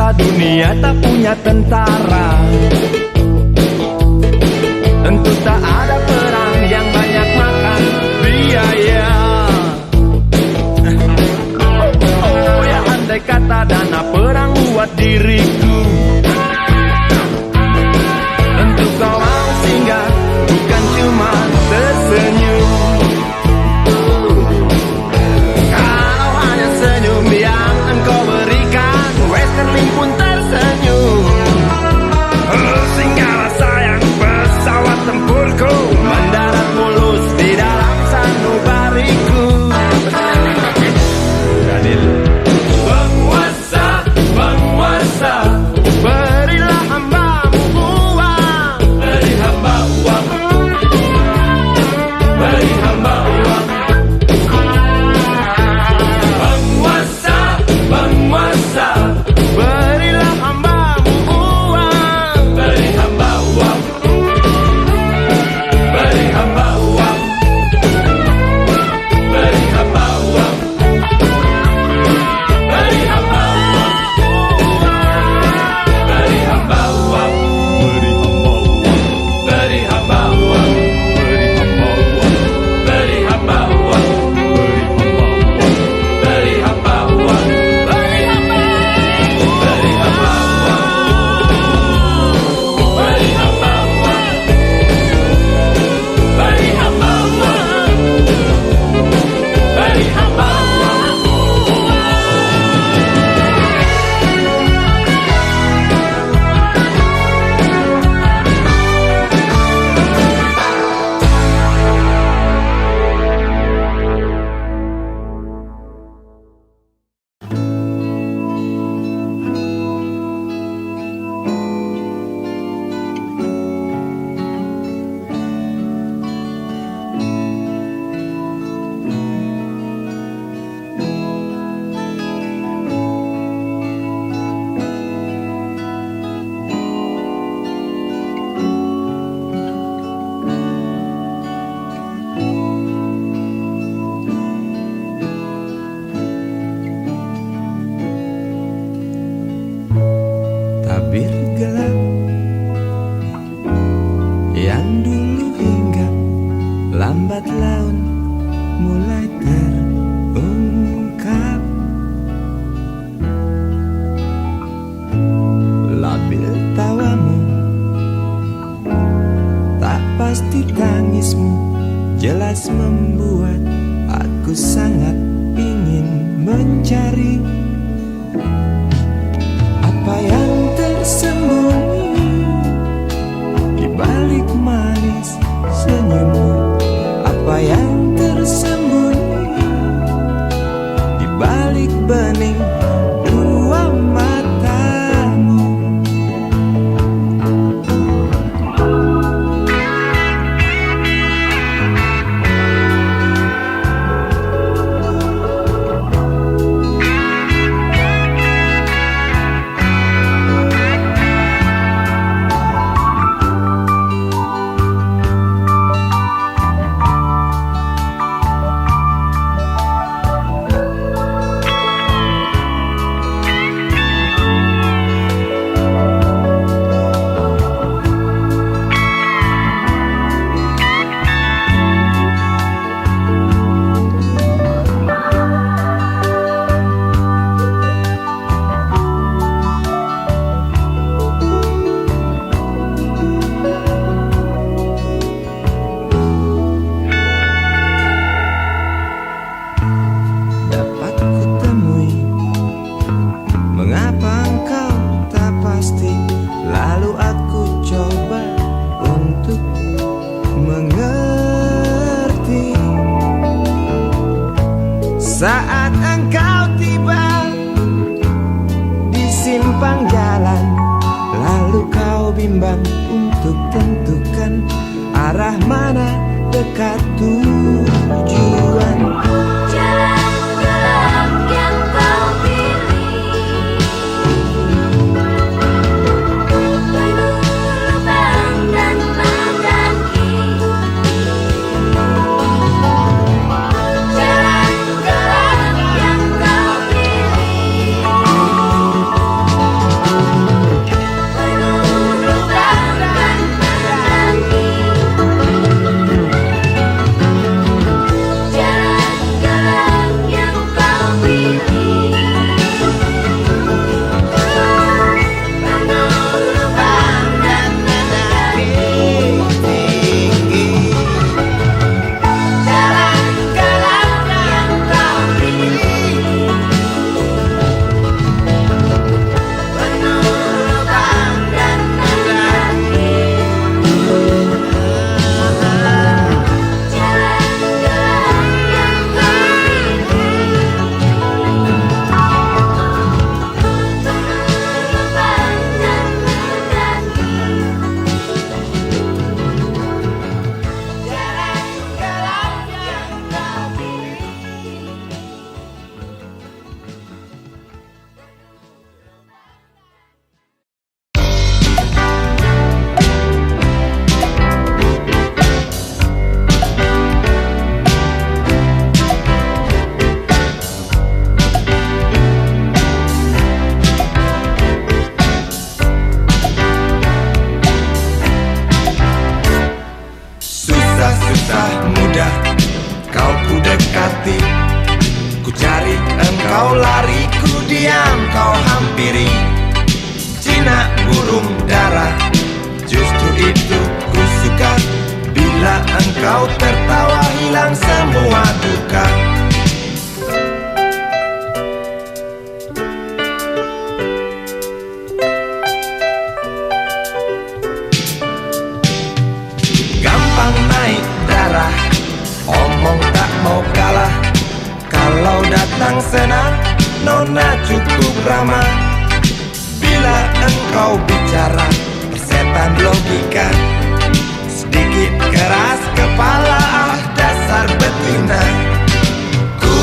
Dunia tak punya tentara, tentu tak ada perang yang banyak makan biaya. Oh ya, andai kata dana perang buat diriku, tentu kau mau singgah, bukan cuma tersenyum. Kalau hanya senyum yang engkau berikan, Westerling pun tersenyum. Singgahlah sayang, pesawat tempurku mendarat mulus di dalam sanubariku. Penguasa, penguasa cari apa yang tersembunyi di balik manis senyummu, apa yang tersembunyi di balik bening dua matamu. Dapat kutemui mengapa engkau tak pasti, lalu aku coba untuk mengerti. Saat engkau tiba di simpang jalan, lalu kau bimbang untuk tentukan arah mana dekat tujuan. Jalan gelap yang kau pilih, penuh lubang dan mendaki. Jalan gelap yang kau pilih, penuh lubang dan mendaki. Jalan gelap yang kau pilih, penuh lubang dan mendaki. Jalan gelap yang kau pilih, penuh lubang dan mendaki. Jalan gelap yang kau pilih, Susah-susah mudah kau ku dekati, ku cari engkau lari, ku diam kau hampiri. Jinak burung dara, justru itu ku suka, bila engkau tertawa hilang semua duka. Gampang naik darah, omong tak mau kalah. Kalau datang senang, nona cukup ramah. Bila engkau bicara, persetan logika. Sedikit keras kepala, dasar betina. Ku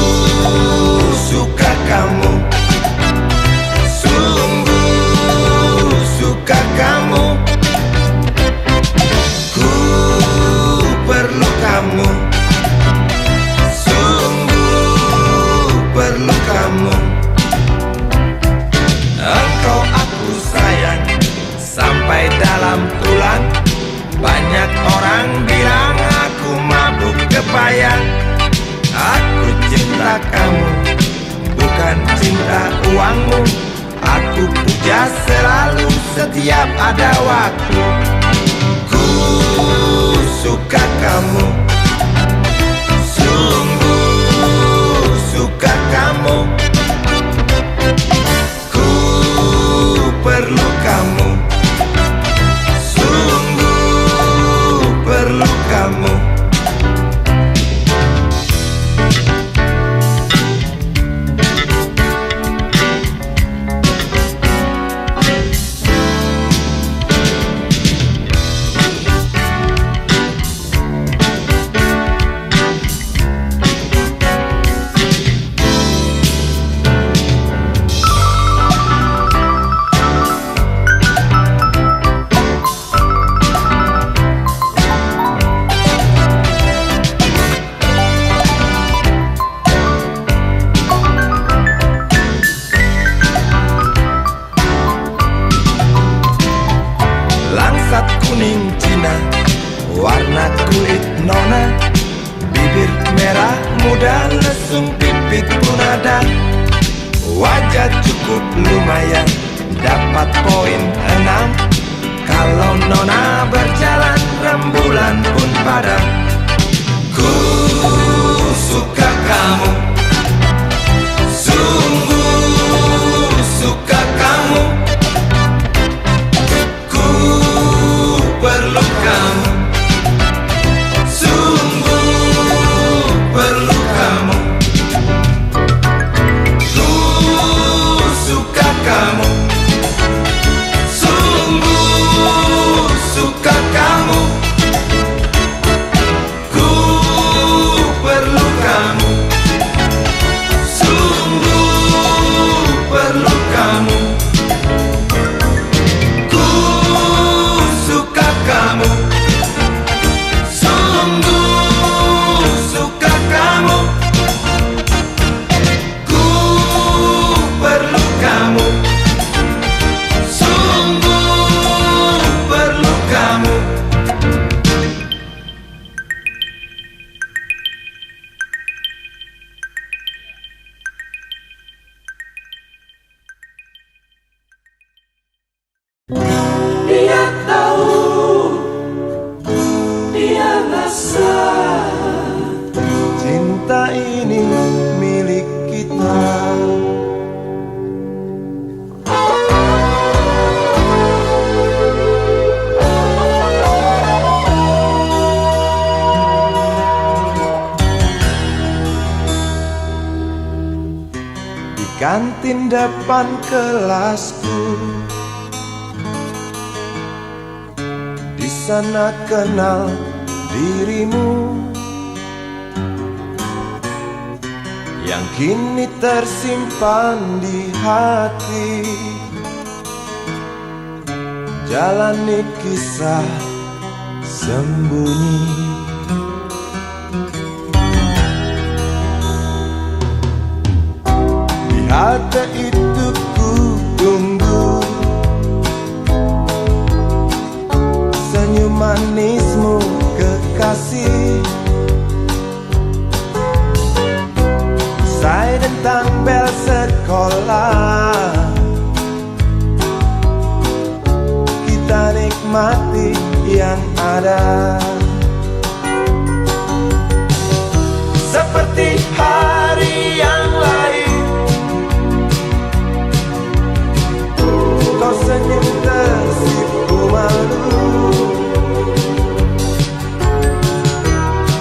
suka kamu, sungguh suka kamu. Ku perlu kamu, sungguh perlu kamu. Engkau aku sayang sampai dalam tulang. Banyak orang bilang aku mabuk kepayang. Aku cinta kamu, bukan cinta uangmu. Aku puja selalu setiap ada waktu. Ku suka kamu, sungguh suka kamu. lumayan dapat poin 6. Kalau nona berjalan rembulan pun padam. Ku suka kamu, sungguh suka kamu. Ku perlu kamu, sungguh perlu kamu. Ku suka kamu, sungguh suka kamu. Ku perlu kamu, sungguh perlu kamu. Ku suka kamu, sungguh suka kamu. Ku perlu kamu, sungguh perlu kamu. Dia tahu, dia rasa Cinta ini milik kita. Di kantin depan kelasku, di sana kenal dirimu, yang kini tersimpan di hati. Jalani kisah sembunyi. Di halte itu ku tunggu senyum manismu kekasih. Usai tentang bel sekolah, kita nikmati yang ada. Seperti hari yang lain, kau senyum tersipu malu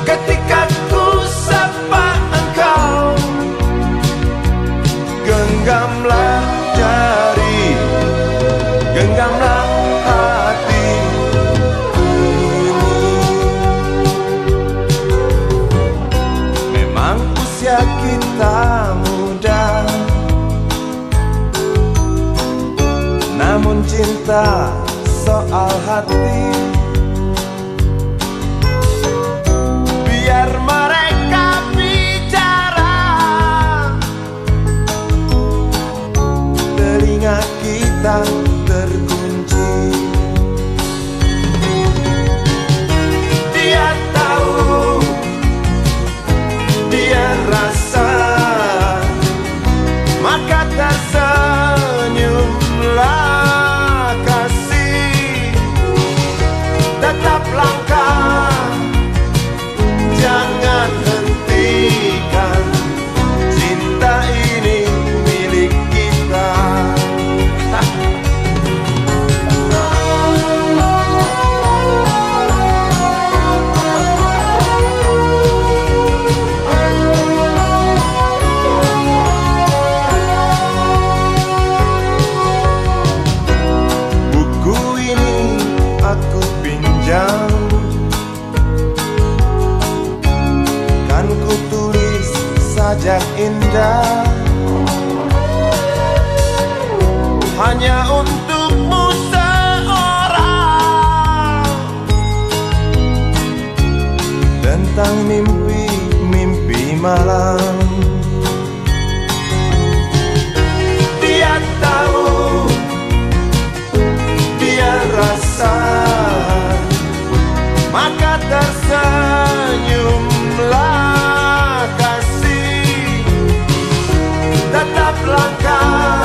ketika ku sapa engkau. Genggamlah jari, genggamlah hati ini. Memang usia kita muda, namun cinta soal hati. Biar mereka bicara, telinga kita terkunci. Dia tahu, dia rasa, maka tersenyumlah kasih. Tetap langkah, jangan hentikan. Cinta ini milik kita. Buku ini aku pinjam, kan ku tulis sajak indah, hanya untukmu seorang, tentang mimpi-mimpi malam. Dia tahu, dia rasa, maka tersenyumlah kasih. Tetap langkah,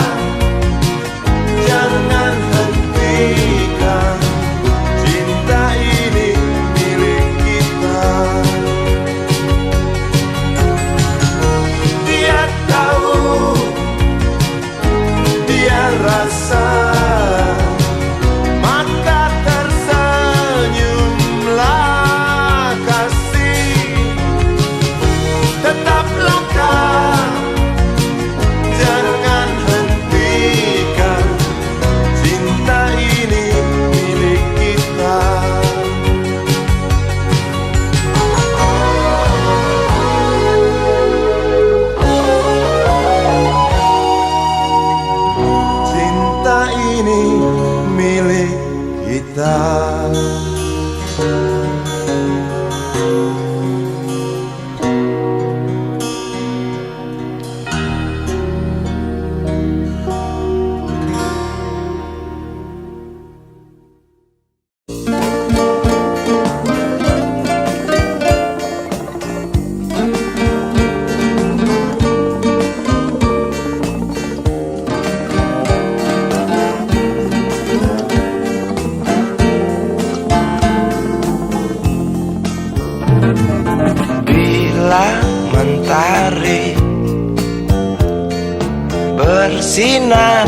bersinar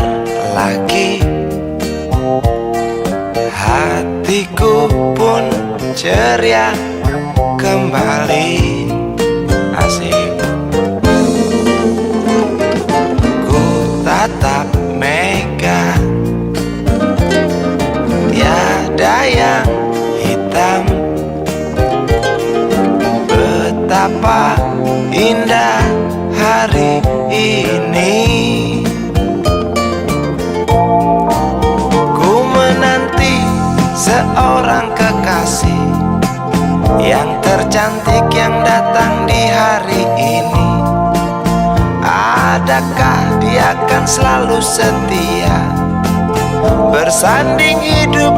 lagi, hatiku pun ceria kembali. Asik. Ku tatap mega, tiada yang hitam. Betapa indah hari ini. Ku menanti seorang kekasih yang tercantik yang datang di hari ini. Adakah dia akan selalu setia, bersanding hidup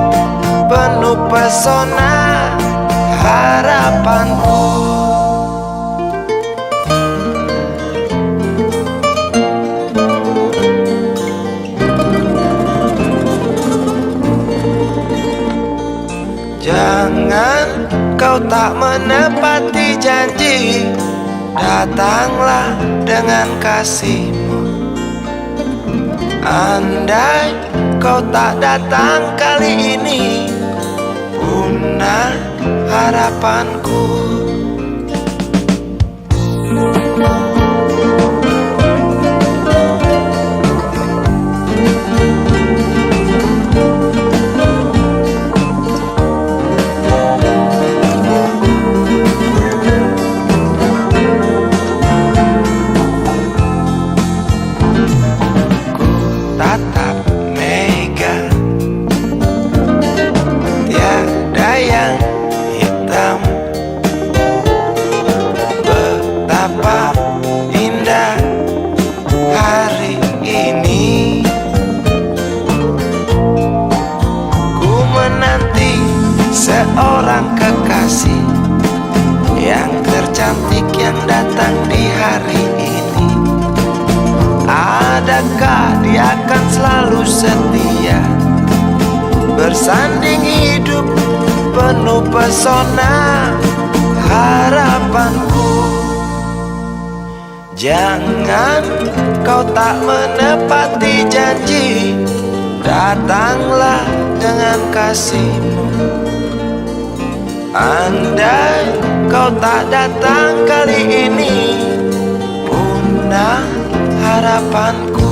penuh pesona harapanku. Jangan kau tak menepati janji, datanglah dengan kasihmu. Andai kau tak datang kali ini, punah harapanku. Tatap mega, tiada yang hitam. Betapa indah hari ini. Ku menanti seorang kekasih yang tercantik yang datang di hari ini. Adakah dia akan selalu setia, bersanding hidup penuh pesona harapanku. Jangan kau tak menepati janji, datanglah dengan kasihmu. Andai kau tak datang kali ini, punah harapanku.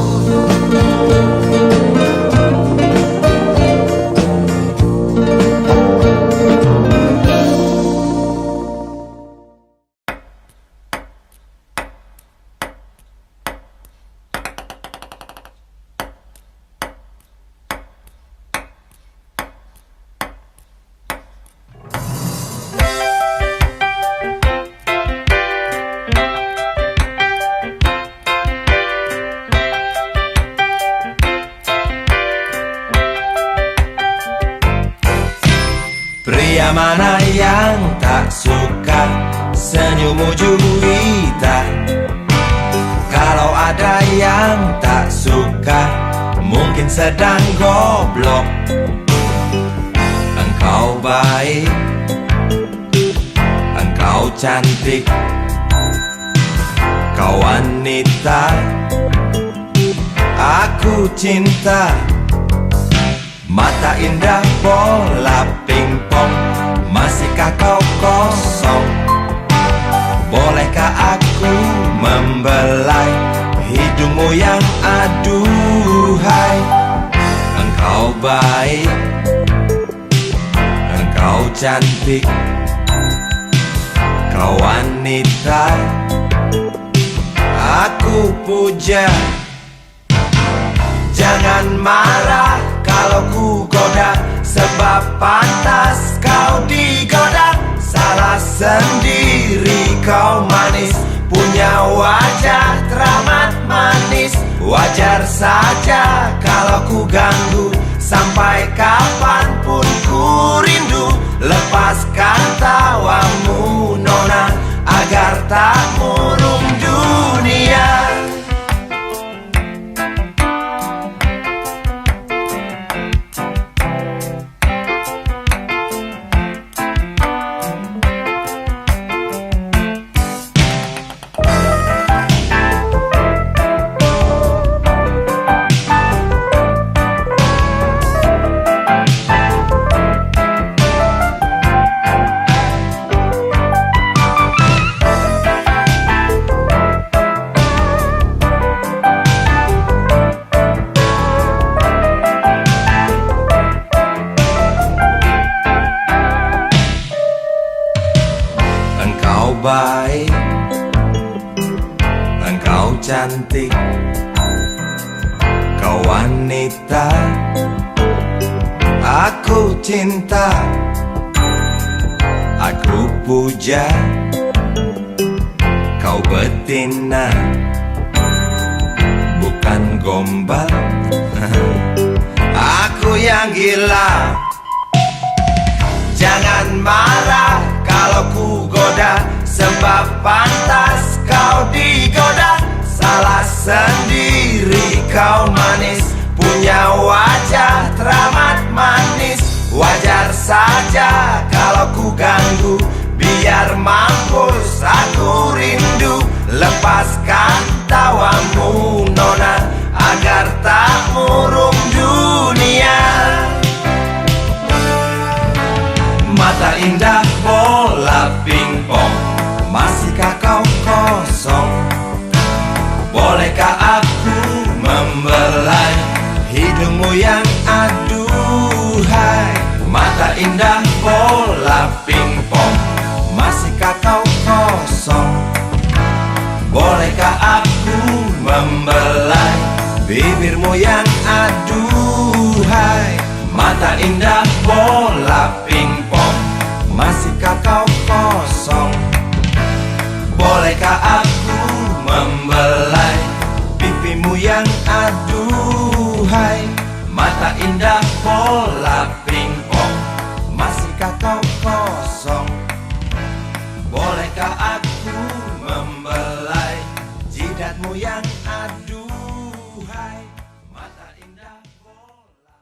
Pria mana yang tak suka senyummu juwita? Kalau ada yang tak suka, mungkin sedang goblok. Engkau baik, engkau cantik, kau wanita aku cinta. Mata indah bola pingpong, masihkah kau kosong? Bolehkah aku membelai hidungmu yang aduhai? Engkau baik, engkau cantik, kau wanita aku puja. Jangan marah kalau ku goda, sebab pantas kau digoda. Salah sendiri kau manis, punya wajah teramat manis. Wajar saja kalau ku ganggu, sampai kapanpun ku rindu. Lepaskan tawamu nona, agar tak murung dunia. cantik, kau wanita aku cinta, aku puja kau betina, bukan gombal. Aku yang gila. Jangan marah kalau ku goda, sebab pantas kau digoda. Salah sendiri kau manis, punya wajah teramat manis. Wajar saja kalau ku ganggu, biar mampus aku rindu. Lepaskan tawamu nona, agar tak murung dunia. Mata indah bola pingpong, masihkah kau kosong? Bolehkah aku membelai hidungmu yang aduhai? Mata indah bola pingpong, masihkah kau kosong? Bolehkah aku membelai bibirmu yang aduhai? Mata indah bola pingpong, masihkah kau kosong? Bolehkah aku membelai pipimu yang aduhai? Mata indah bola pingpong, masihkah kau kosong? Bolehkah aku membelai jidatmu yang aduhai? Mata indah bola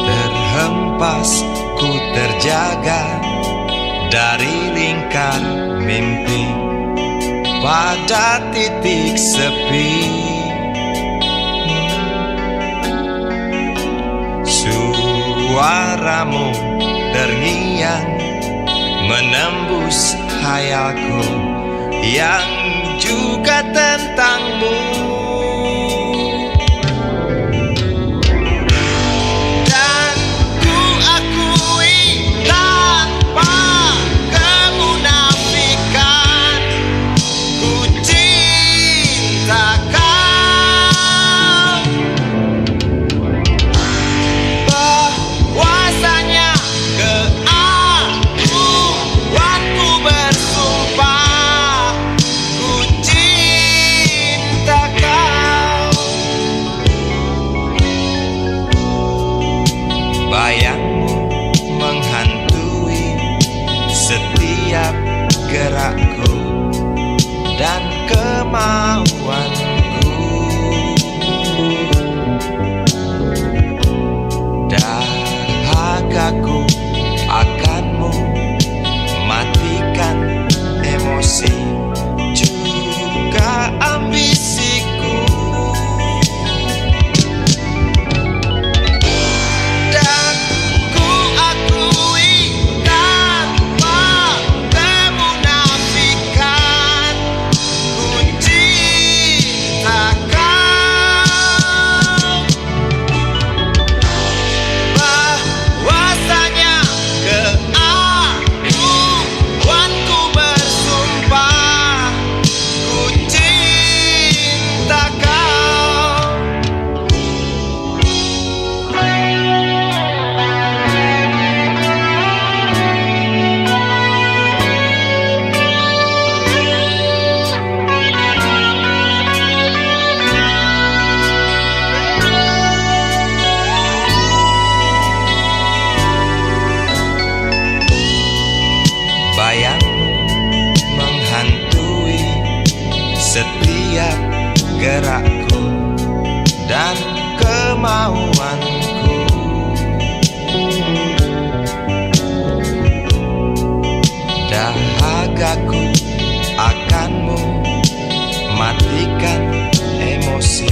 terhempas, ku terjaga dari lingkar mimpi pada titik sepi. Suaramu terngiang menembus hayalku yang juga tentangmu. Bayangmu menghantui setiap gerakku dan kemauanku. Dahagaku akanmu matikan emosi juga ambisiku. Setiap gerakku dan kemauanku. Dahagaku akanmu matikan emosi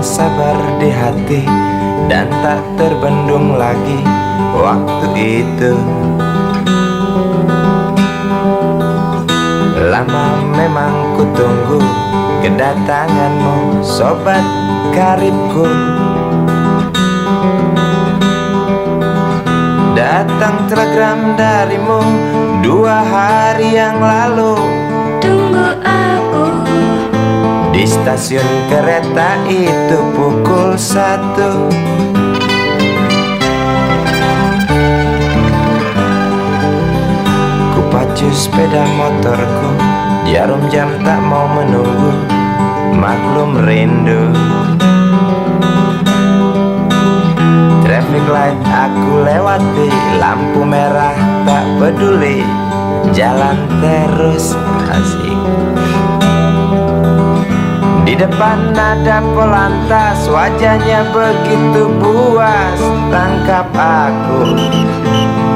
sabar di hati dan tak terbendung lagi waktu itu. Lama memang ku tunggu kedatanganmu, sobat karibku. Datang telegram darimu 2 hari yang lalu. Tunggu aku Di stasiun kereta itu pukul 1. Ku pacu sepeda motorku, jarum jam tak mau menunggu, maklum rindu. Traffic light aku lewati, lampu merah tak peduli, jalan terus asik. Di depan ada polantas, wajahnya begitu buas, tangkap aku.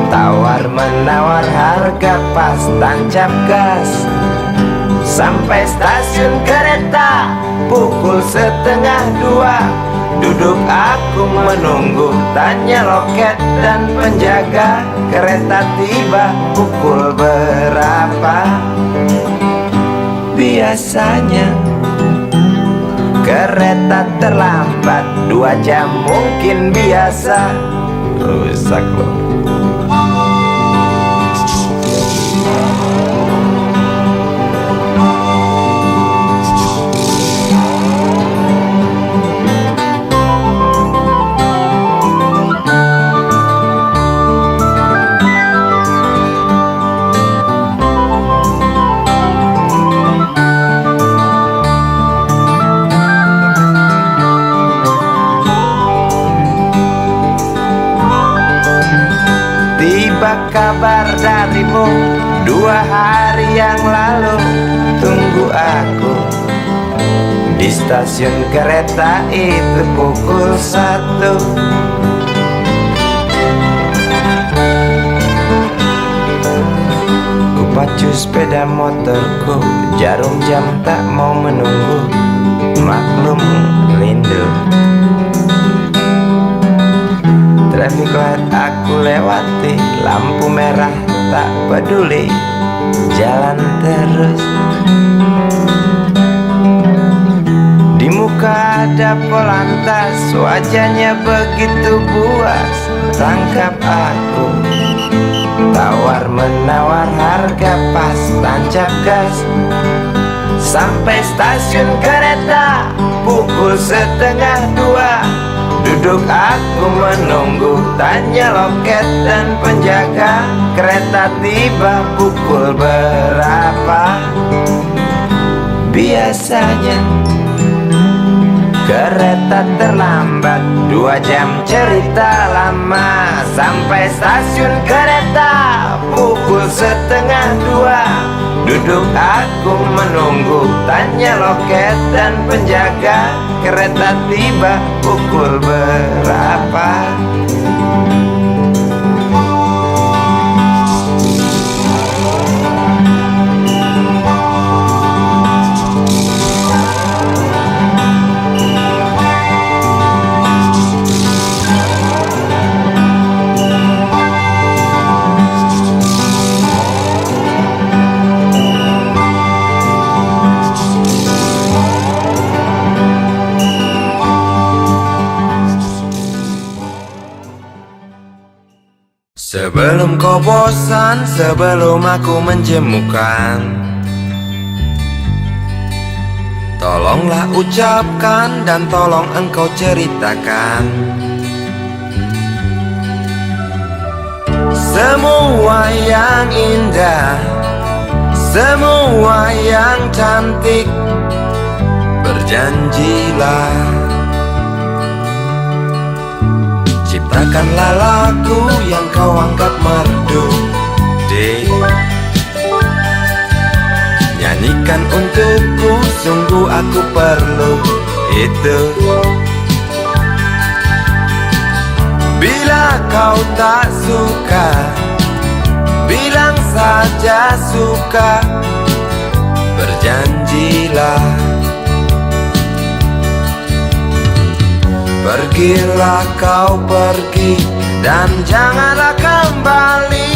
Tawar menawar harga pas, tancap gas. Sampai stasiun kereta pukul 1:30. Duduk aku menunggu, tanya loket dan penjaga, kereta tiba pukul berapa? Biasanya kereta terlambat 2 jam mungkin biasa. Rusak loh. Tiba kabar darimu 2 hari yang lalu. Tunggu aku di stasiun kereta itu pukul 1. Ku pacu sepeda motorku, jarum jam tak mau menunggu, maklum rindu. Traffic light aku lewati, lampu merah tak peduli, jalan terus. Di muka ada polantas, wajahnya begitu buas, tangkap aku. Tawar menawar harga pas, tancap gas. Sampai stasiun kereta pukul 1:30. Duduk aku menunggu, tanya loket dan penjaga, kereta tiba pukul berapa? Biasanya kereta terlambat 2 jam, cerita lama. Sampai stasiun kereta pukul 1:30. Duduk aku menunggu, tanya loket dan penjaga, kereta tiba pukul berapa? Sebelum kau bosan, sebelum aku menjemukan, tolonglah ucapkan dan tolong engkau ceritakan semua yang indah, semua yang cantik. Berjanjilah, ciptakanlah lagu yang kau anggap merdu, nyanyikan untukku, sungguh aku perlu itu. Bila kau tak suka, bilang saja suka. Berjanjilah, Pergilah kau pergi dan janganlah kembali.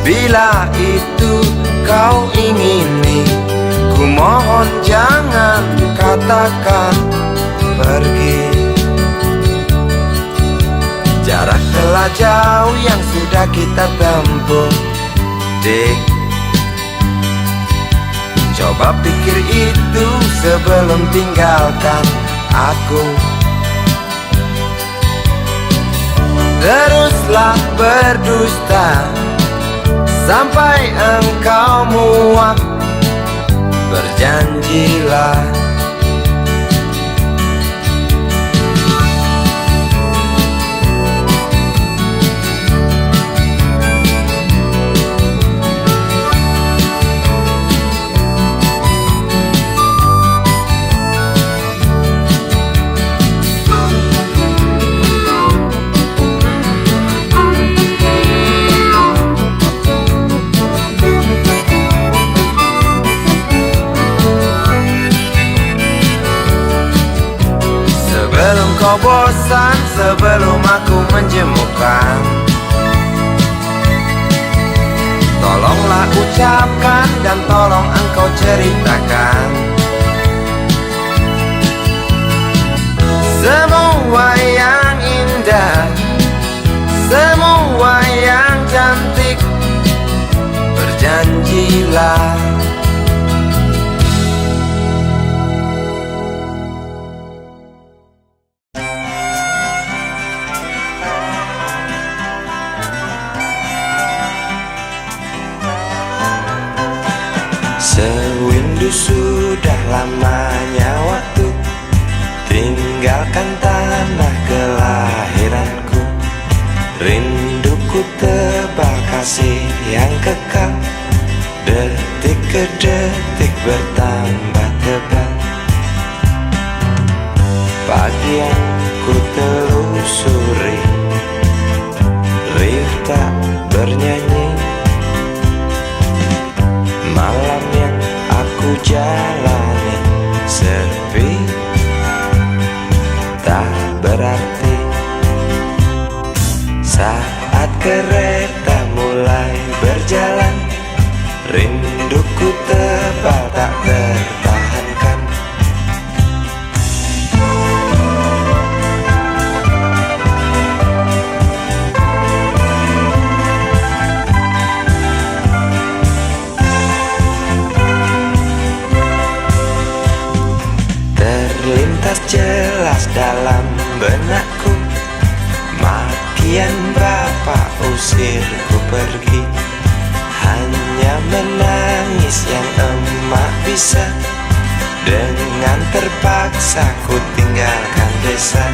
Bila itu kau ingini, ku mohon jangan katakan pergi. Jarak telah jauh yang sudah kita tempuh, dik. Coba pikir itu sebelum tinggalkan aku. Teruslah berdusta sampai engkau muak. Berjanjilah kau bosan sebelum aku menjemukan. Tolonglah ucapkan dan tolong engkau ceritakan semua yang indah, semua yang cantik. Berjanjilah. Sewindu sudah lamanya waktu tinggalkan tanah kelahiranku. Rinduku tebal kasih yang kekal, detik ke detik bertambah tebal. Pagi yang ku telusuri, riuh tak bernyanyi. Malam yang aku jalani sepi, tak berarti. Saat kereta mulai berjalan, rinduku tebal tak tertahankan. Terlintas jelas dalam benakku, makian bapak usirku pergi. Hanya menangis yang emak bisa, dengan terpaksa ku tinggalkan desa.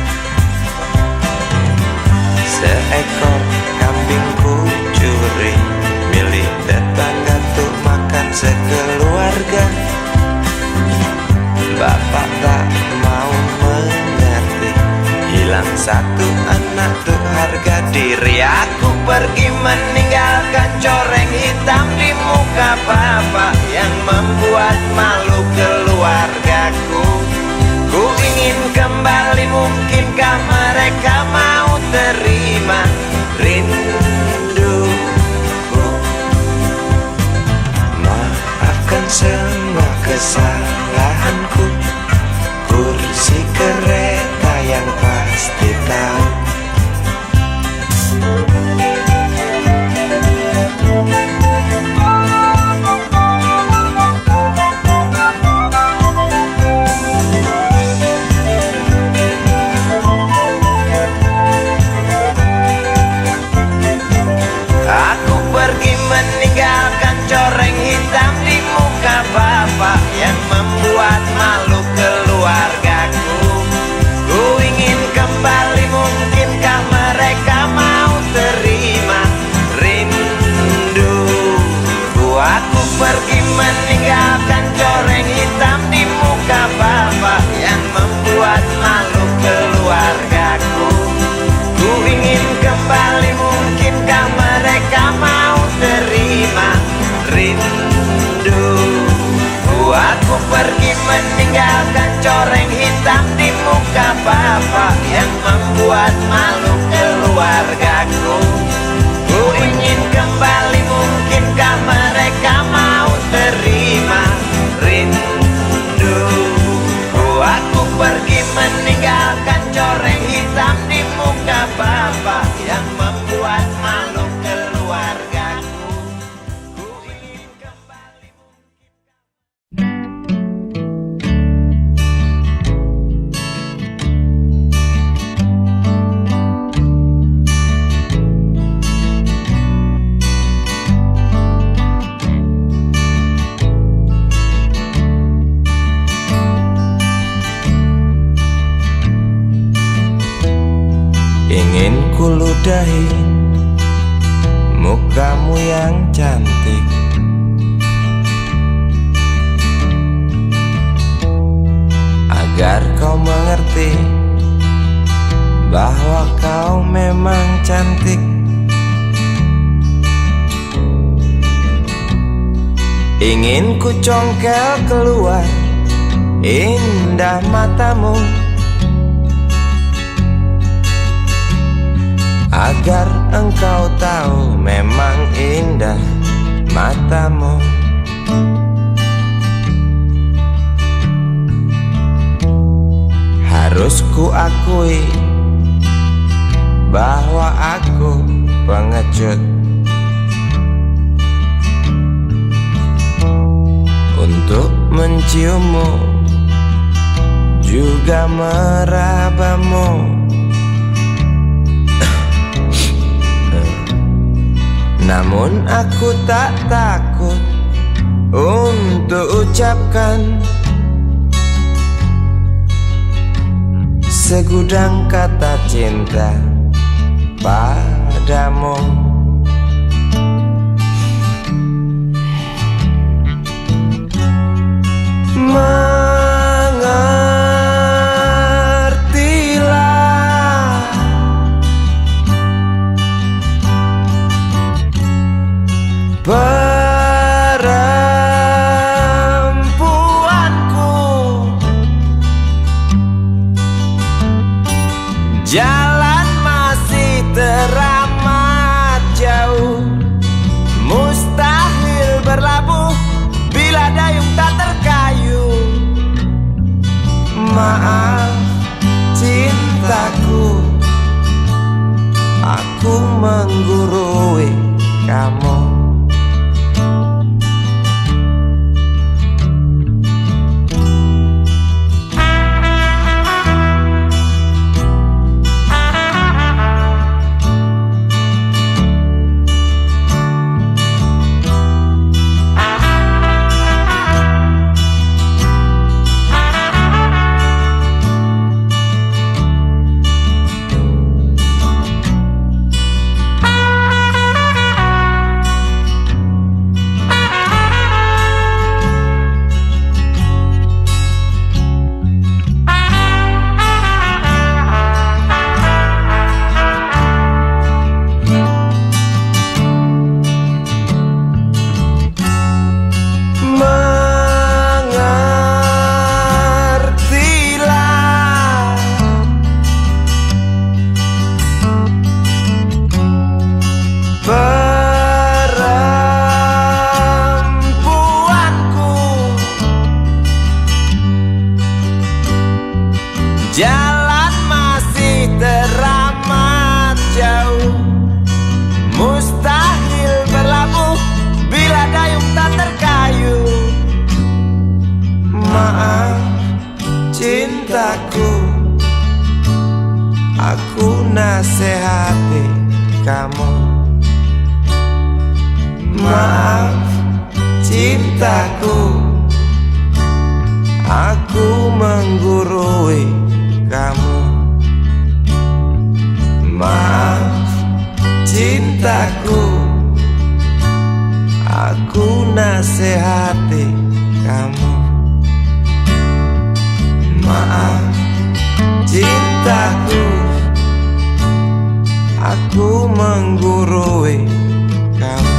Seekor kambing ku curi milik tetangga untuk makan sekeluarga. Bapak tak mau mengerti, hilang satu anak tuh harga diri. Aku pergi meninggalkan coreng hitam di muka bapak yang membuat malu keluargaku. Ku ingin kembali, mungkinkah mereka mau terima rinduku? Maafkan semua kesalahanku, kursi kereta yang pasti tahu. Aku pergi meninggalkan coreng hitam di muka bapak yang membuat malu keluargaku. Ku ingin kembali, mungkinkah mereka mau terima rinduku? Aku pergi meninggalkan coreng hitam di muka bapak yang membuat malu keluargaku. Ku ingin kembali, mungkinkah mereka mau terima rinduku? Aku pergi ludahi mukamu yang cantik, agar kau mengerti bahwa kau memang cantik. Ingin ku congkel keluar indah matamu, agar engkau tahu memang indah matamu. Harus ku akui bahwa aku pengecut untuk menciummu, juga merabamu. Namun aku tak takut untuk ucapkan segudang kata cinta padamu. Mengertilah perempuanku, jalan masih teramat jauh, mustahil berlabuh bila dayung tak terkayu. Maaf cintaku, aku menggurui kamu. Jalan masih teramat jauh, mustahil berlabuh bila dayung tak terkayu. Maaf cintaku, aku nasihati kamu. Maaf cintaku, aku menggurui kamu. Maaf cintaku, aku nasihati kamu. Maaf cintaku, aku menggurui kamu.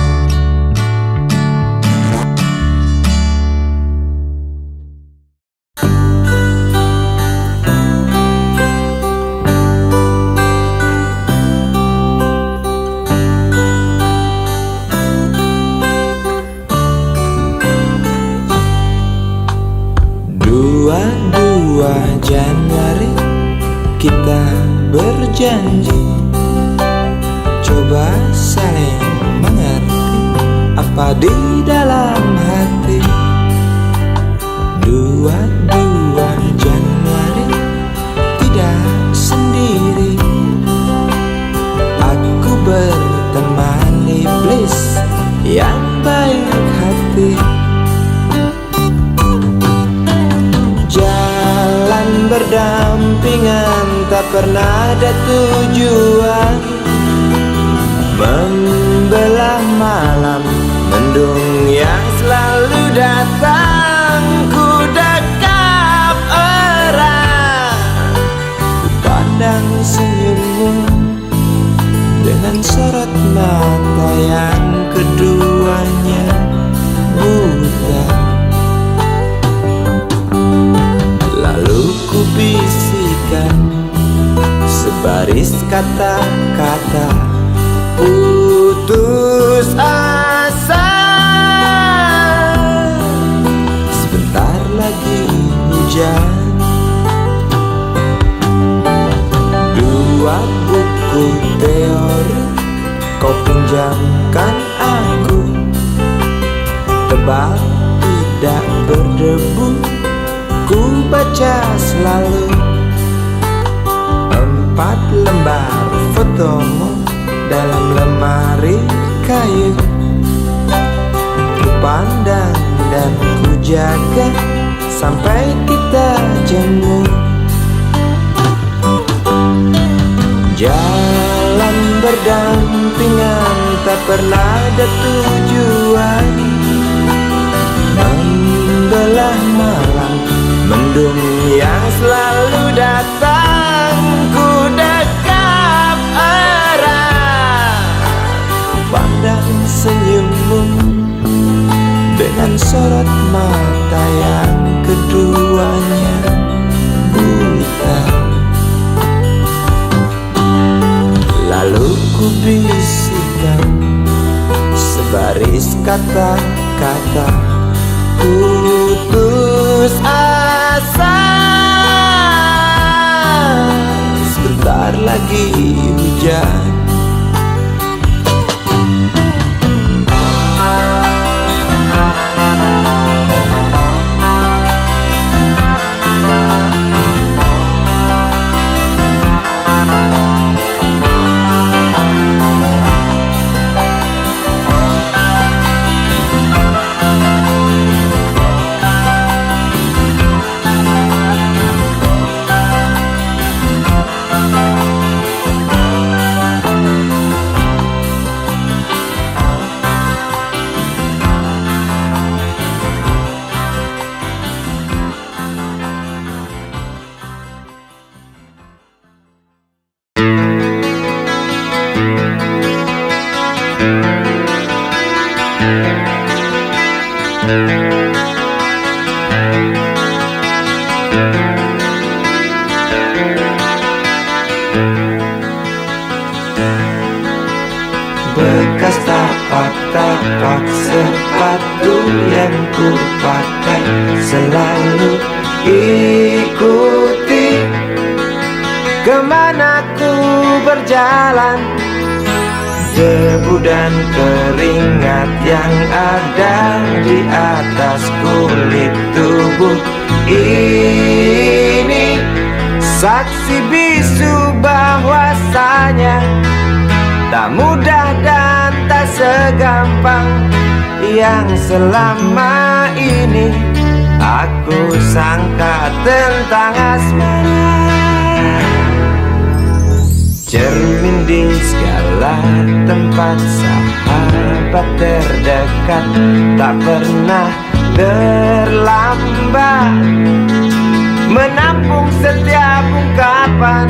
Januari kita berjanji coba saling mengerti apa di dalam hati. 22 Januari tidak sendiri, aku berteman iblis yang baik hati. Berdampingan tak pernah ada tujuan, Membelah malam, mendung yang selalu datang, ku dekap erat, ku pandang senyummu dengan sorot mata yang keduanya buta. Lalu ku bisikan sebaris kata-kata putus asa. Sebentar lagi hujan. Dua buku teori kau pinjamkan aku, tebal tidak berdebu, ku baca selalu. 4 lembar fotomu dalam lemari kayu, ku pandang dan ku jaga sampai kita jemu. Jalan berdampingan tak pernah ada tujuan, membelah malam, mendung yang selalu datang, ku dekap erat, pandang senyummu dengan sorot mata yang keduanya buta. Lalu ku bisikan sebaris kata-kata putus asa. Sebentar lagi hujan. Bekas tapak-tapak sepatu yang ku pakai selalu ikuti kemana ku berjalan. Debu dan keringat yang ada di atas kulit tubuh ini saksi bisu bahwasanya tak mudah dan tak segampang yang selama ini aku sangka tentang asmara. Cermin di segala tempat, sahabat terdekat, tak pernah terlambat menampung setiap ungkapan,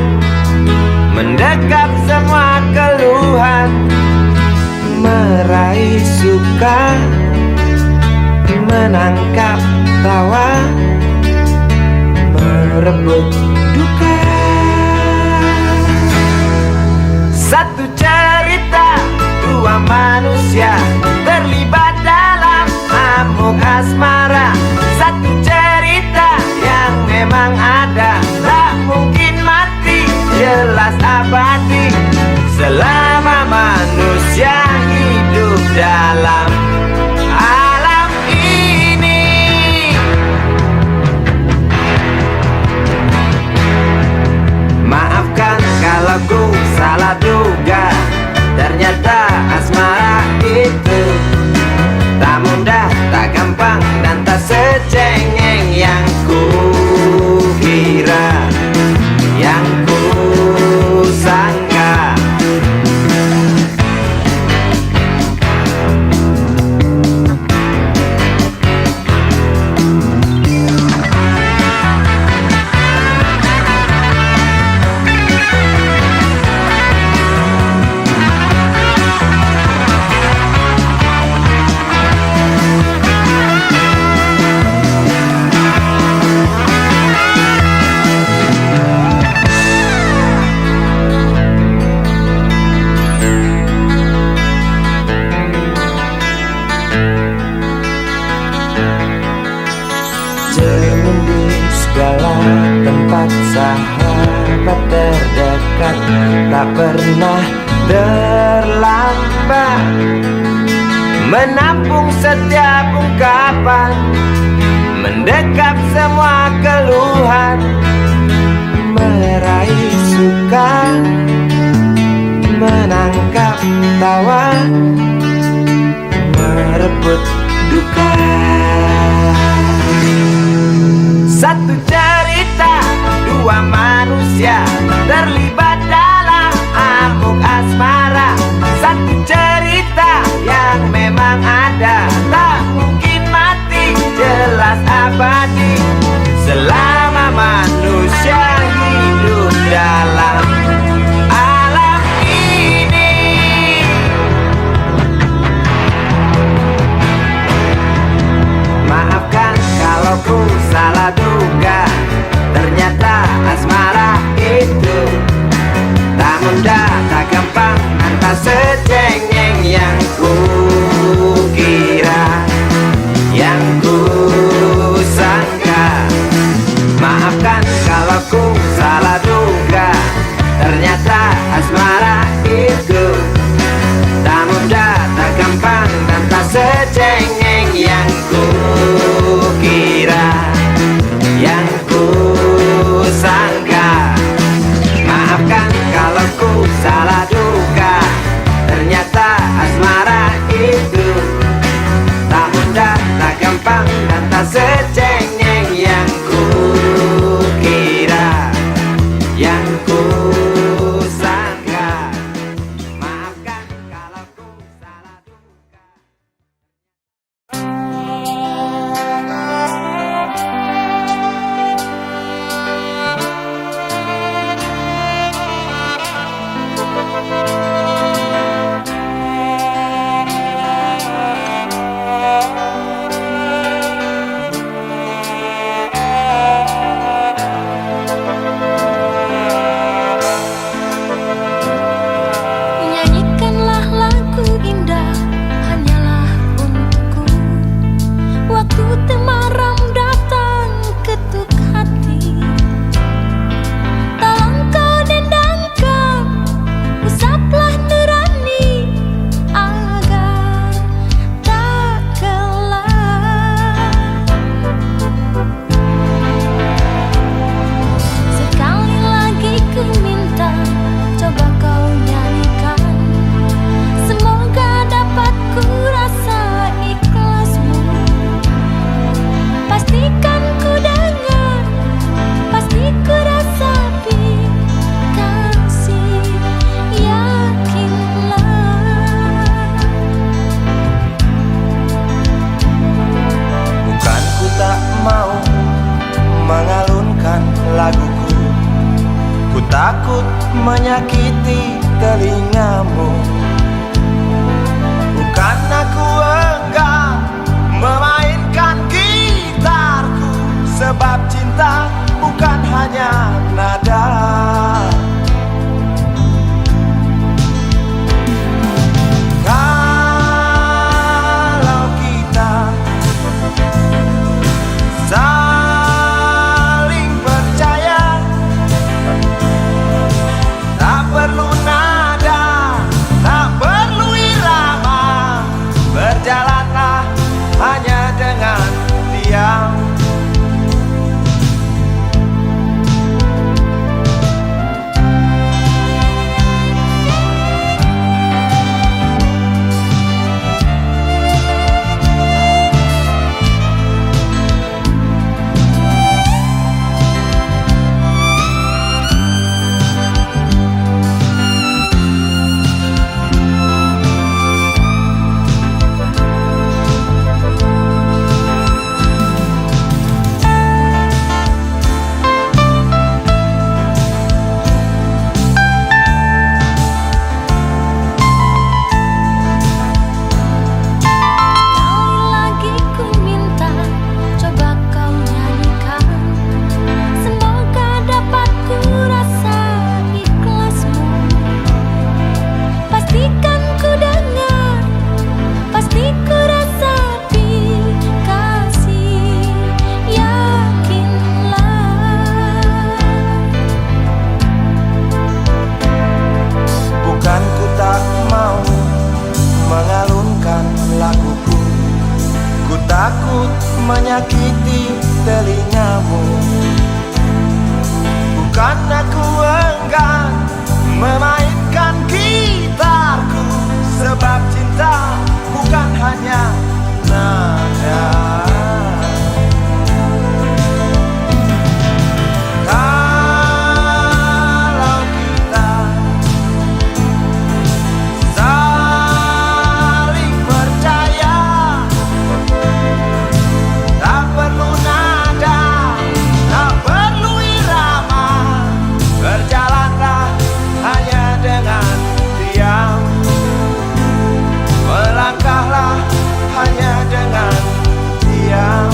mendekap semua keluhan, meraih suka, menangkap tawa, merebut duka. Satu cerita, dua manusia terlibat dalam amuk asmara. Satu cerita yang memang ada, tak mungkin mati, jelas abadi selama manusia hidup dalam alam ini. Maafkan kalau ku salah duga, ternyata asmara itu tak mudah, tak gampang. segala tempat, sahabat terdekat, tak pernah terlambat menampung setiap ungkapan, mendekap semua keluhan, meraih suka, menangkap tawa, merebut duka. Satu cerita, dua manusia terlibat dalam amuk asmara. Satu cerita yang memang ada, tak mungkin mati, jelas abadi selama manusia hidup dalam alam ini. Maafkan kalau ku salah duga, ternyata asmara itu tak mudah, tak gampang, tak secengeng yang ku kira, yang ku sangka. Maafkan kalau ku salah duga, ternyata asmara itu tak mudah, tak gampang, dan tak secengeng yang ku kira, yang ku sangka. Maafkan kalau ku salah duga, ternyata asmara itu tak mudah, tak gampang, dan tak secengeng yang ku kira, yang ku sangka. Maafkan kalau ku salah duga. Nyanyikanlah lagu indah hanyalah untukku. Waktu temaram datang ketuk hati, tolong kau dendangkan, usaplah nurani agar tak kelak. Sekali lagi ku minta, coba kau nyanyikan, semoga dapat ku rasa ikhlasmu. Pastikan ku dengar, pasti ku rasapi kasih, yakinlah. Bukan ku tak mau mengalunkan laguku, ku takut menyakiti telingamu. Bukan aku enggan memainkan gitarku, sebab cinta bukan hanya nada. Kalau kita saling percaya, tak perlu nada, tak perlu irama, berjalanlah hanya dengan kamu. Bukan aku enggan memainkan gitarku, sebab cinta bukan hanya nada. Kalau kita saling percaya, tak perlu nada, tak perlu irama, berjalanlah hanya dengan diam, melangkahlah hanya dengan diam.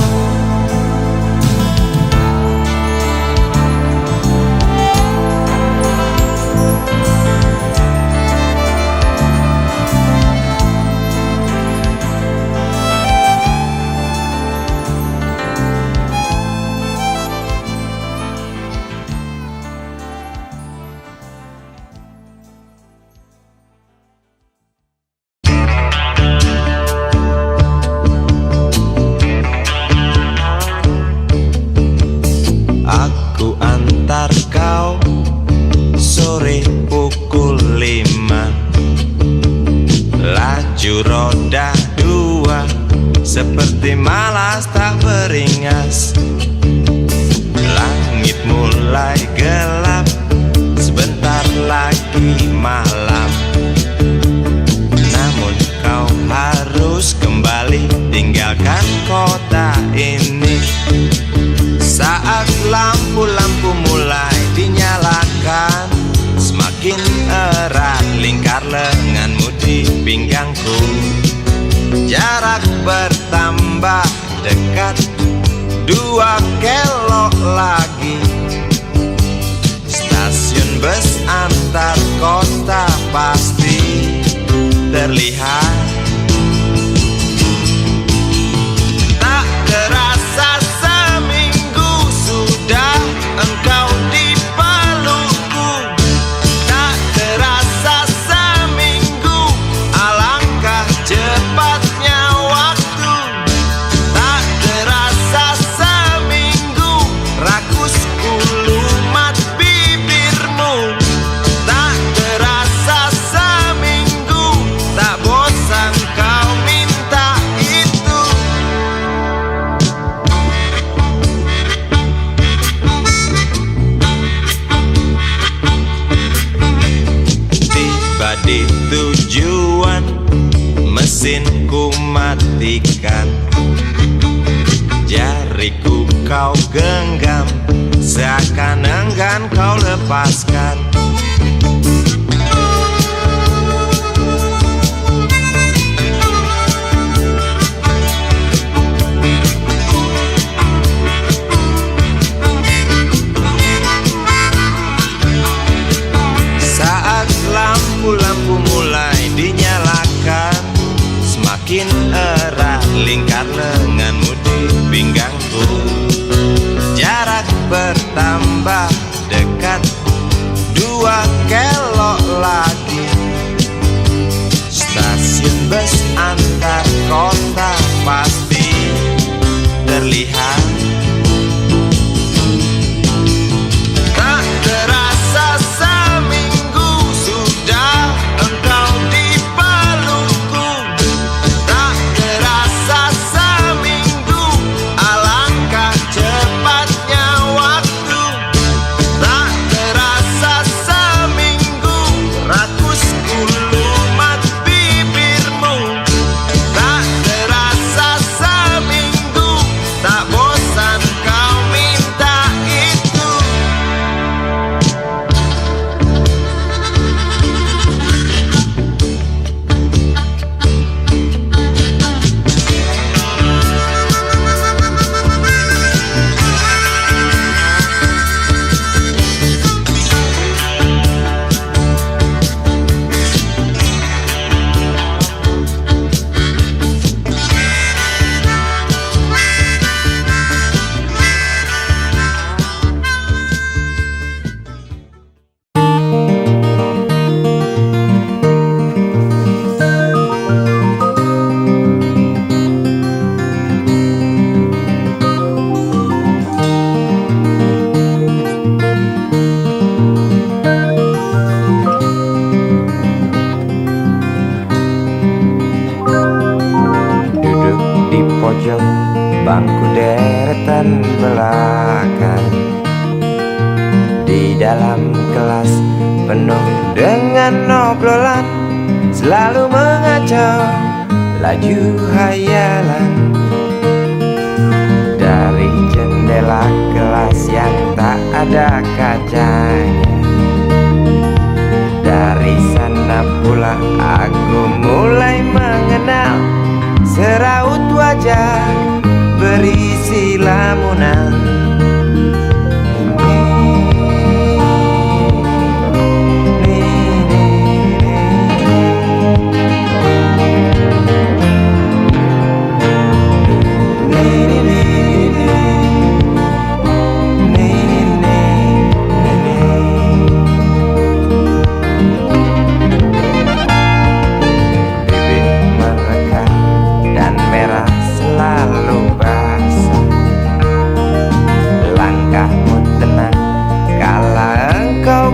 Aku antar kau sore pukul 5, laju roda 2 seperti malas tak beringas. Langit mulai gelap, sebentar lagi malam. Namun kau harus kembali tinggalkan kota ini. Saat lampu-lampu mulai dinyalakan, semakin erat lingkar lenganmu di pinggangku. Jarak bertambah dekat, 2 kelok lagi. Stasiun bus antar kota pasti terlihat. Tak terasa seminggu sudah engkau di pelukku. Tak terasa seminggu, alangkah cepatnya waktu. Tak terasa seminggu, rakus kulumat bibirmu. Tak terasa seminggu, tak bosan kau minta itu. Tiba di tujuan, mesinku matikan. Jariku kau genggam, seakan enggan kau lepaskan. Saat lampu-lampu mulai dinyalakan, semakin erat lingkar lenganmu di pinggangku. Jarak bertambah dekat, 2 kelok lagi. Stasiun bus antar kota pasti terlihat. Tak terasa seminggu sudah engkau di pelukku. Tak terasa seminggu, alangkah cepatnya waktu. belakang. Di dalam kelas penuh dengan obrolan, selalu mengacau laju hayalan. Dari jendela kelas yang tak ada kacanya, dari sana pula aku mulai mengenal seraut wajah berisi lamunan.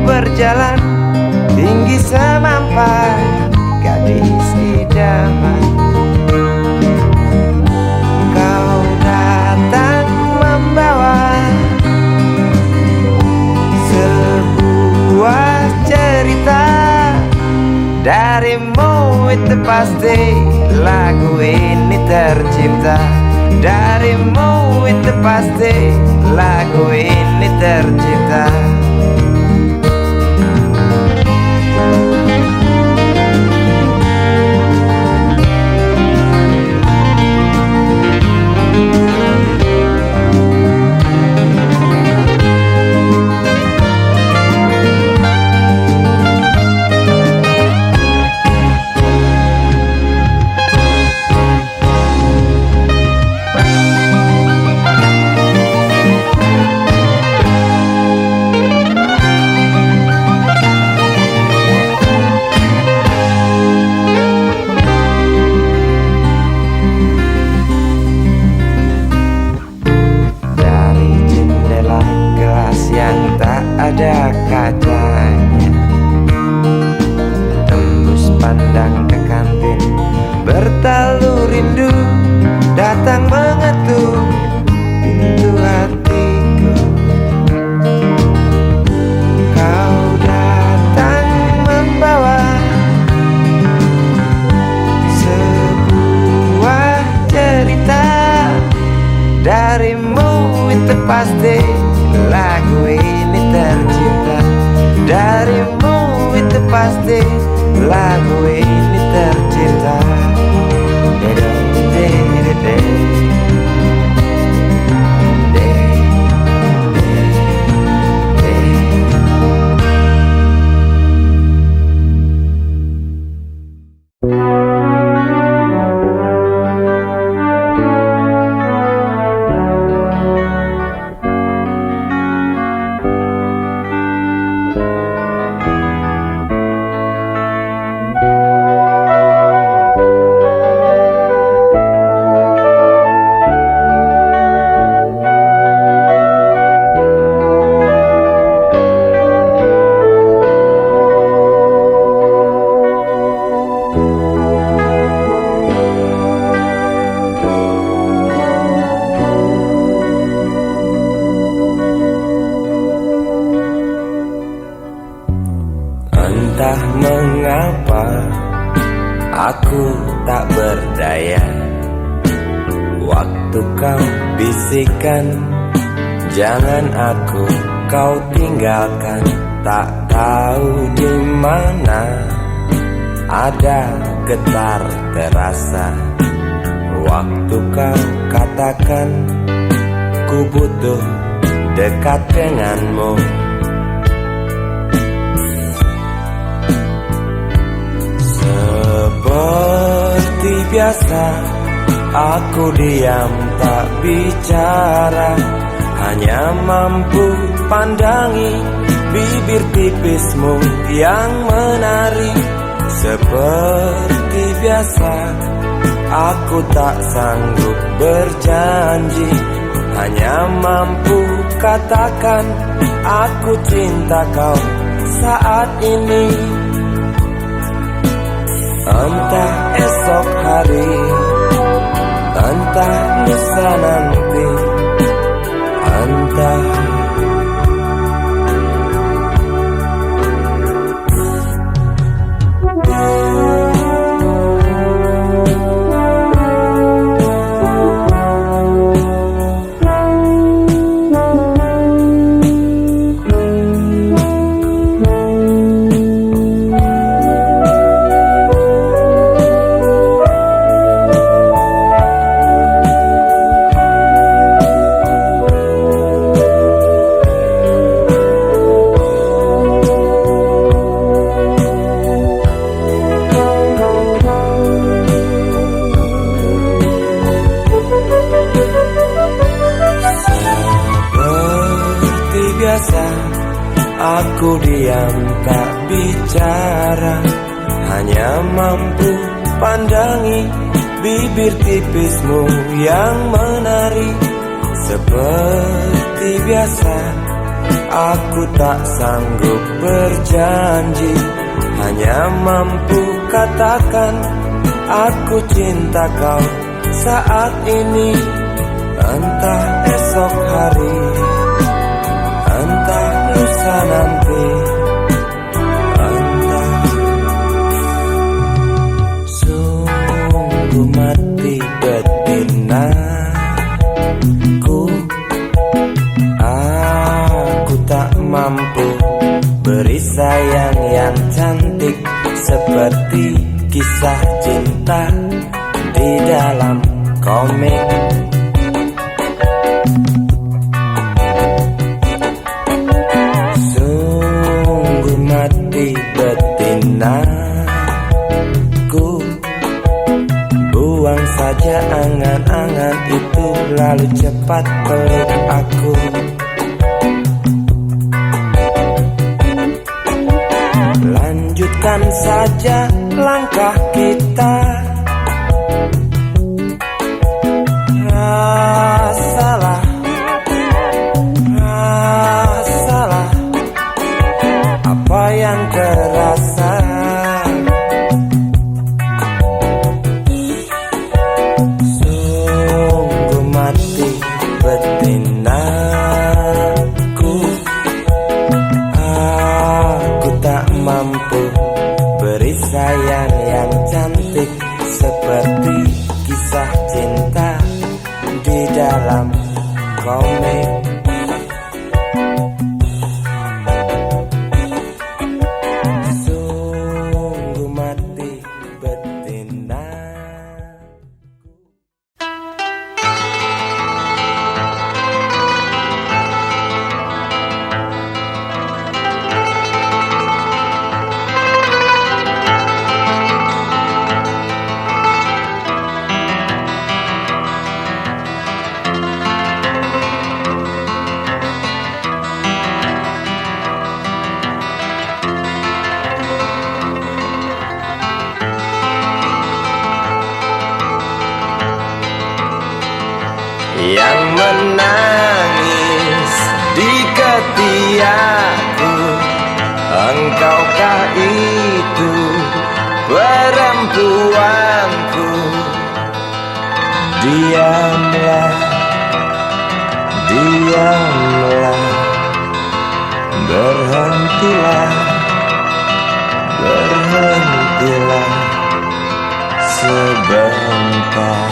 Berjalan tinggi semampai gadis idaman. Kau datang membawa sebuah cerita. Darimu itu pasti lagu ini tercipta. Darimu itu pasti lagu ini tercipta. Ada kacanya, tembus pandang ke kantin, bertalu rindu datang mengetuk pintu hatiku. Kau datang membawa sebuah cerita. Darimu itu pasti lagu ini tercipta. Darimu itu pasti lagu ini tercipta. Entah mengapa aku tak berdaya. Waktu kau bisikan jangan aku kau tinggalkan. Tak tahu di mana ada getar terasa. Waktu kau katakan ku butuh dekat denganmu. Seperti biasa aku diam tak bicara, hanya mampu pandangi bibir tipismu yang menari. Seperti biasa aku tak sanggup berjanji, hanya mampu katakan aku cinta kau saat ini. Entah esok hari, entah lusa nanti, biasa, aku diam tak bicara, hanya mampu pandangi bibir tipismu yang menari. Seperti biasa, aku tak sanggup berjanji, hanya mampu katakan aku cinta kau saat ini. Entah esok hari, entah lusa nanti, entah. Sungguh mati betinaku, aku tak mampu beri sayang yang cantik seperti kisah cinta di dalam komik. Sungguh mati betinaku, buang saja angan-angan itu, lalu cepat peluk aku. Lanjutkan saja langkah kita, rasalah apa yang terasa. Sungguh mati betinaku, aku tak mampu beri sayang yang cantik seperti kisah cinta di dalam komik. Sungguh mati betina. Yang menangis di ketiakku, engkaukah itu perempuanku? Diamlah, diamlah, berhentilah, berhentilah sebentar.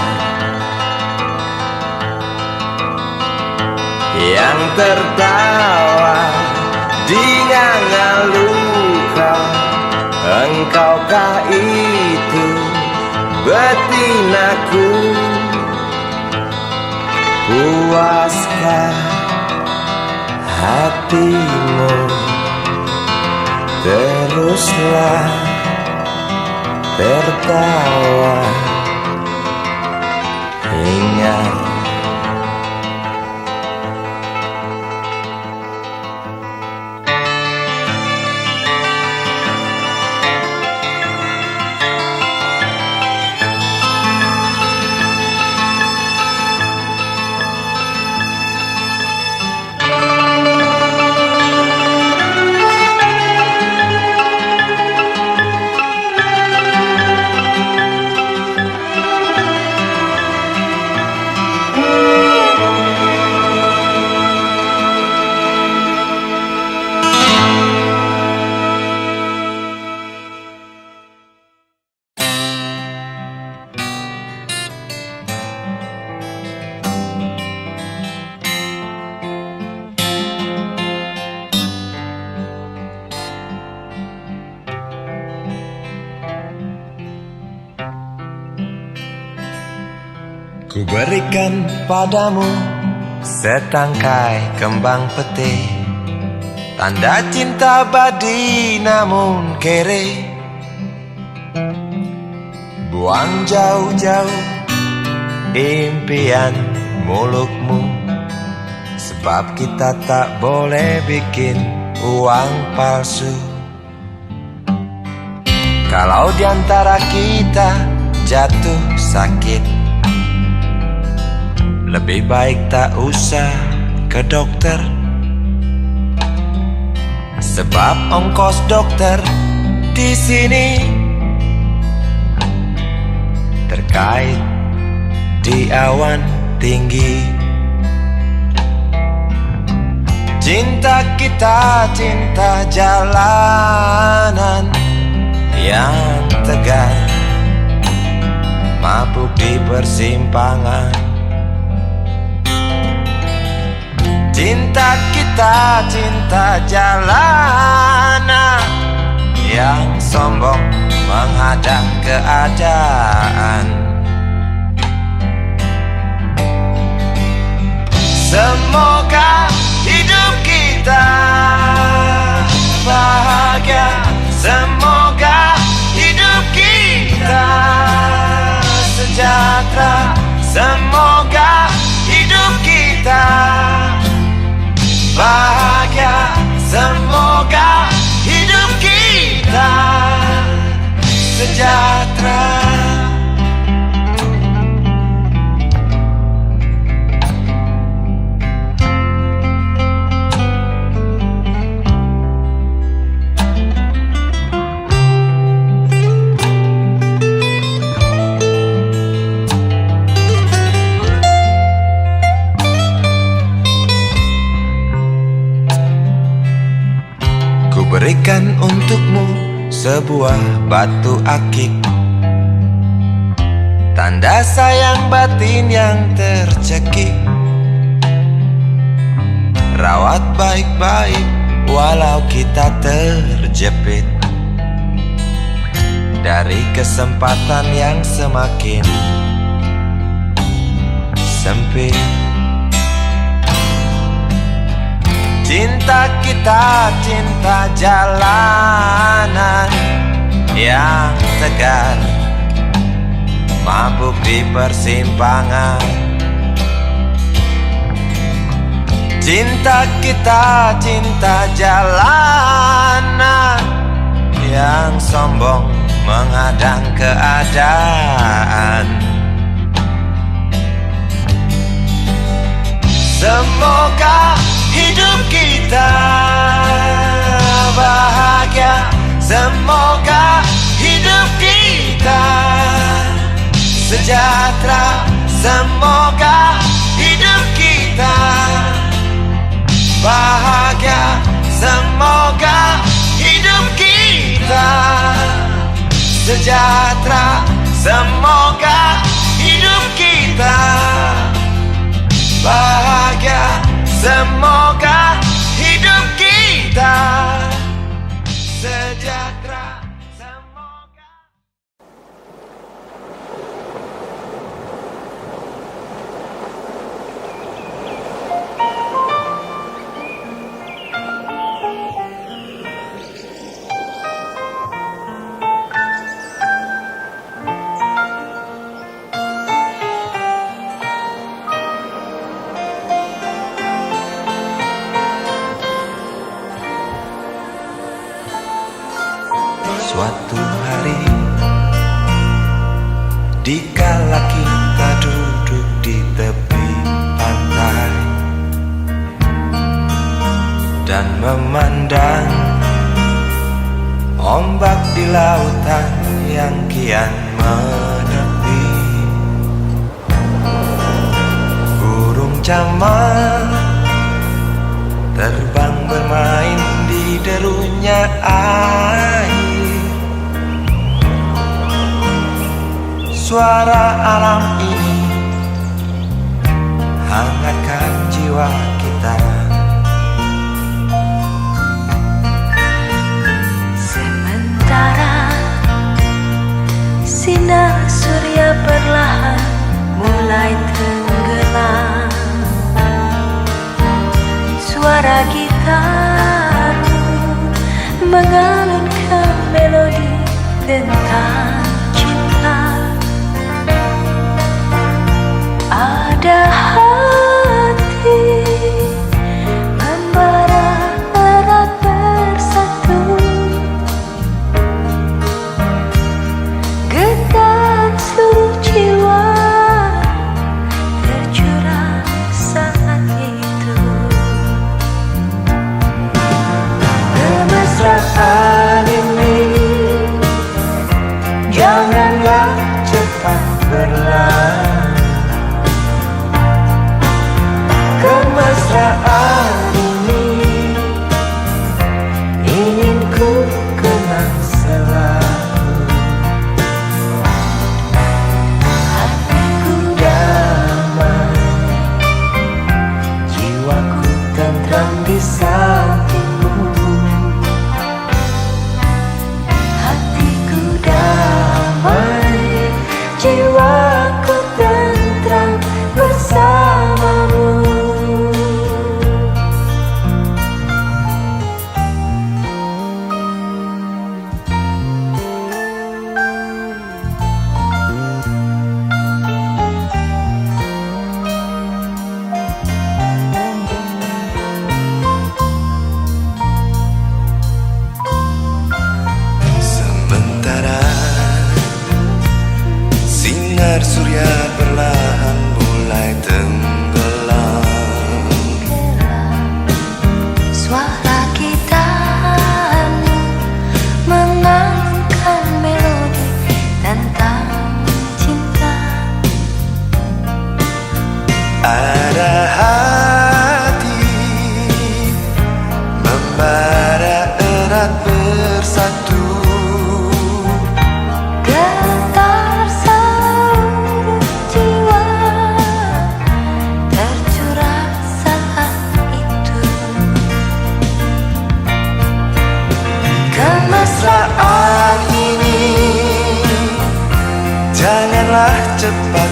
Yang tertawa di nganga luka, engkaukah itu betinaku? Puaskah hatimu, teruslah tertawa. Ingat, ku berikan padamu setangkai kembang peti, tanda cinta abadi namun kere. Buang jauh-jauh impian mulukmu, sebab kita tak boleh bikin uang palsu. Kalau diantara kita jatuh sakit, lebih baik tak usah ke dokter, sebab ongkos dokter di sini terkait di awan tinggi. Cinta kita cinta jalanan yang tegar, mabuk di persimpangan. Cinta kita cinta jalanan yang sombong menghadang keadaan. Semoga hidup kita bahagia, semoga hidup kita sejahtera, semoga hidup kita bahagia, semoga hidup kita sejahtera. Berikan untukmu sebuah batu akik, tanda sayang batin yang tercekik. Rawat baik-baik walau kita terjepit dari kesempatan yang semakin sempit. Cinta kita cinta jalanan yang tegar, mabuk di persimpangan. Cinta kita cinta jalanan yang sombong menghadang keadaan. Semoga hidup kita bahagia, semoga hidup kita sejahtera, semoga hidup kita bahagia, semoga hidup kita sejahtera, semoga hidup kita bahagia, semoga hidup kita sejahtera, semoga. Suatu hari, dikala kita duduk di tepi pantai dan memandang ombak di lautan yang kian menepi, burung camar terbang bermain di derunya air. Suara alam ini hangatkan jiwa kita. Sementara sinar surya perlahan mulai tenggelam, suara gitar mengalunkan melodi tentang cinta. Ada hati di sampingmu. Hatiku damai, jiwaku tentram bersamamu. Sementara sinar surya perlahan mulai tenggelam, Suara gitarmu mengalunkan melodi tentang cinta. ada hati membara erat bersatu. Getar seluruh jiwa tercurah saat itu. Kemesraan ini janganlah cepat